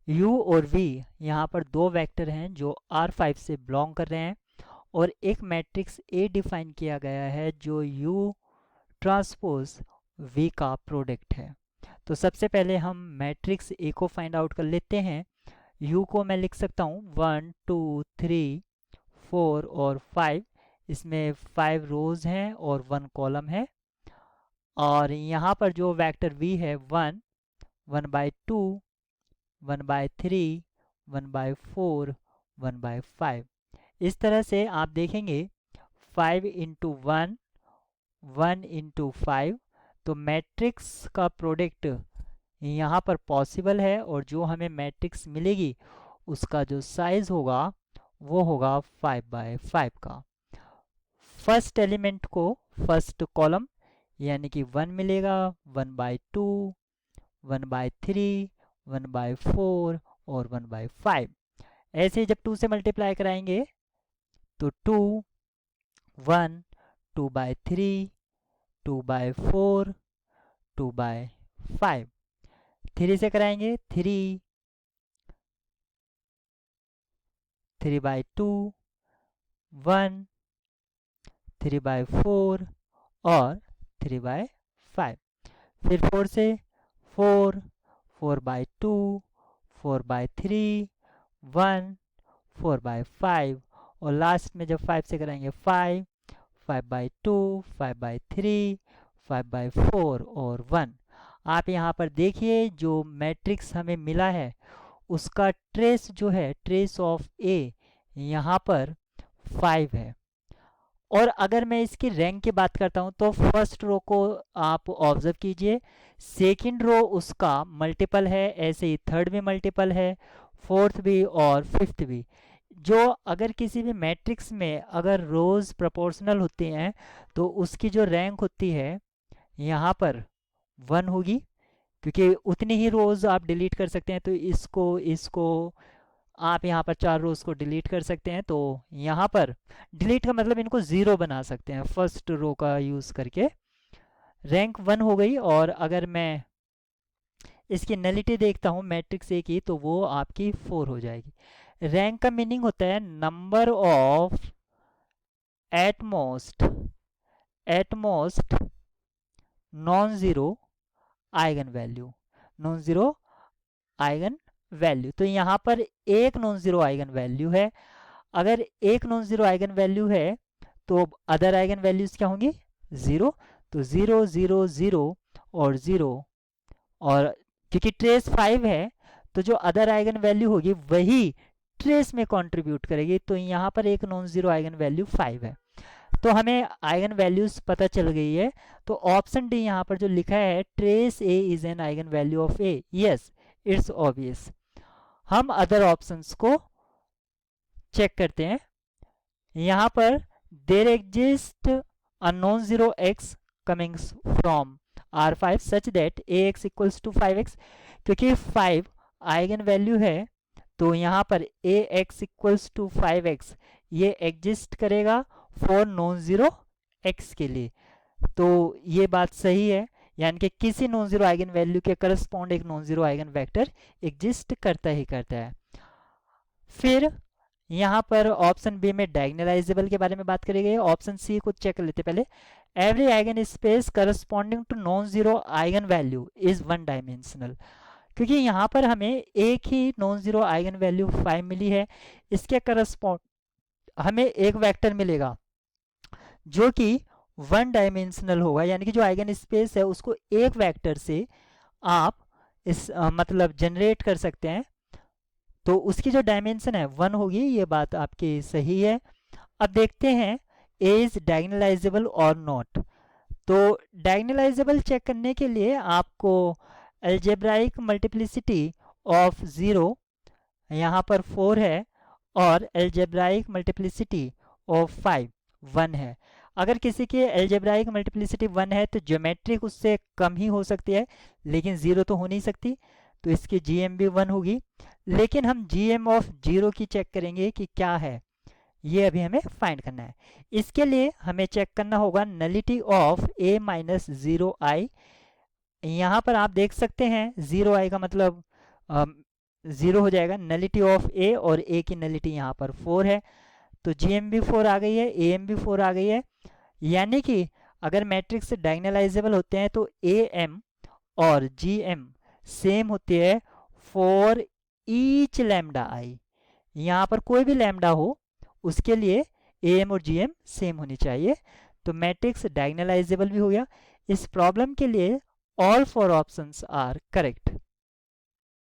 u और v यहाँ पर दो वेक्टर हैं जो R5 से बिलोंग कर रहे हैं और एक मैट्रिक्स A डिफाइन किया गया है जो u ट्रांसपोज v का प्रोडक्ट है। तो सबसे पहले हम मैट्रिक्स A को फाइंड आउट कर लेते हैं। u को मैं लिख सकता हूँ 1 2 3 4 और 5। इसमें 5 रोज हैं और 1 कॉलम है। और यहाँ पर जो वेक्टर v है 1 1/2 1/3 1/4 1/5। इस तरह से आप देखेंगे 5 इंटू 1 1 इंटू 5। तो मैट्रिक्स का प्रोडक्ट यहाँ पर पॉसिबल है और जो हमें मैट्रिक्स मिलेगी उसका जो साइज होगा वो होगा 5/5 का। फर्स्ट एलिमेंट को फर्स्ट कॉलम यानी कि 1 मिलेगा 1/2 1/3 1/4 और 1/5। ऐसे ही जब 2 से मल्टीप्लाई कराएंगे तो 2 1 2/3 2/4 2/5। 3 से कराएंगे 3 3/2 1 3/4 और 3/5। फिर 4 से 4 4/2 4/3 1 4/5 और लास्ट में जब 5 से कराएंगे 5 5/2 5/3 5/4 और 1। आप यहाँ पर देखिए जो मैट्रिक्स हमें मिला है उसका ट्रेस जो है ट्रेस ऑफ ए यहाँ पर 5 है। और अगर मैं इसकी रैंक की बात करता हूँ तो फर्स्ट रो को आप ऑब्जर्व कीजिए, सेकंड रो उसका मल्टीपल है, ऐसे ही थर्ड भी मल्टीपल है, फोर्थ भी और फिफ्थ भी। जो अगर किसी भी मैट्रिक्स में अगर रोज प्रोपोर्शनल होती हैं तो उसकी जो रैंक होती है यहाँ पर 1 होगी, क्योंकि उतनी ही रोज आप डिलीट कर सकते हैं। तो इसको इसको आप यहाँ पर 4 रोज को डिलीट कर सकते हैं। तो यहाँ पर डिलीट का मतलब इनको 0 बना सकते हैं फर्स्ट रो का यूज़ करके। रैंक 1 हो गई। और अगर मैं इसकी नलिटी देखता हूँ मैट्रिक्स ए की तो वो आपकी 4 हो जाएगी। रैंक का मीनिंग होता है number of at most non zero eigen value, non zero eigen value. तो यहाँ पर एक नॉन ज़ीरो आइगन वैल्यू है। अगर एक नॉन ज़ीरो आइगन वैल्यू है तो अदर आइगन वैल्यूज क्या होंगी? 0। तो 0 0 0 और 0। और क्योंकि ट्रेस 5 है तो जो अदर आइगन वैल्यू होगी वही ट्रेस में कंट्रीब्यूट करेगी। तो यहाँ पर एक नॉन ज़ीरो आइगन वैल्यू 5 है। तो हमें आइगन वैल्यूज पता चल गई है। तो ऑप्शन डी यहाँ पर जो लिखा है trace A is an eigen value of A, yes it's obvious. हम अदर ऑप्शंस को चेक करते हैं। यहाँ पर there exist a non zero x coming from R5 such that ax equals to 5x। क्योंकि 5 आइगन वैल्यू है तो यहाँ पर ax इक्वल्स टू 5x ये एग्जिस्ट करेगा फॉर नॉन जीरो x के लिए। तो ये बात सही है, यानी कि किसी नॉन जीरो आइगन वैल्यू के करस्पॉन्ड एक non zero eigen vector exist करता ही करता है। फिर यहाँ पर ऑप्शन बी में डायगोनलाइजेबल के बारे में बात करी गई है। ऑप्शन सी को चेक कर लेते पहले। Every eigen space corresponding to non zero eigen value is one dimensional. क्योंकि यहाँ पर हमें एक ही नॉन जीरो आइगन वैल्यू 5 मिली है, इसके करस्पॉन्ड हमें एक वेक्टर मिलेगा जो कि वन डायमेंशनल होगा, यानी कि जो आइगन स्पेस है उसको एक वेक्टर से आप इस मतलब जनरेट कर सकते हैं। तो उसकी जो डायमेंशन है 1 होगी, ये बात आपकी सही है। अब देखते हैं ए इज डायगोनलाइजेबल और नॉट। तो डायगोनलाइजेबल चेक करने के लिए आपको अलजेब्राइक मल्टीप्लिसिटी ऑफ 0 यहाँ पर 4 है और अलजेब्राइक मल्टीप्लिसिटी ऑफ 5 1 है। अगर किसी की अलजेब्राइक मल्टीप्लिसिटी 1 है तो ज्योमेट्रिक उससे कम ही हो सकती है, लेकिन 0 तो हो नहीं सकती। तो इसकी जीएम भी 1 होगी। लेकिन हम जीएम ऑफ 0 की चेक करेंगे कि क्या है, ये अभी हमें फाइंड करना है। इसके लिए हमें चेक करना होगा nullity of a minus 0i। यहाँ पर आप देख सकते हैं 0i का मतलब 0 हो जाएगा, नलिटी ऑफ ए, और ए की नलिटी यहाँ पर 4 है, तो जीएम भी 4 आ गई है, एएम भी 4 आ गई है। यानी कि अगर मैट्रिक्स डायगोनलाइजेबल होते हैं तो एएम और जीएम सेम होती है फॉर ईच लैम्डा आई। यहाँ पर कोई भी लैम्डा हो उसके लिए एएम और जीएम सेम होनी चाहिए। तो मैट्रिक्स डायगोनलाइजेबल भी हो गया। इस प्रॉब्लम के लिए ऑल 4 ऑप्शंस आर करेक्ट।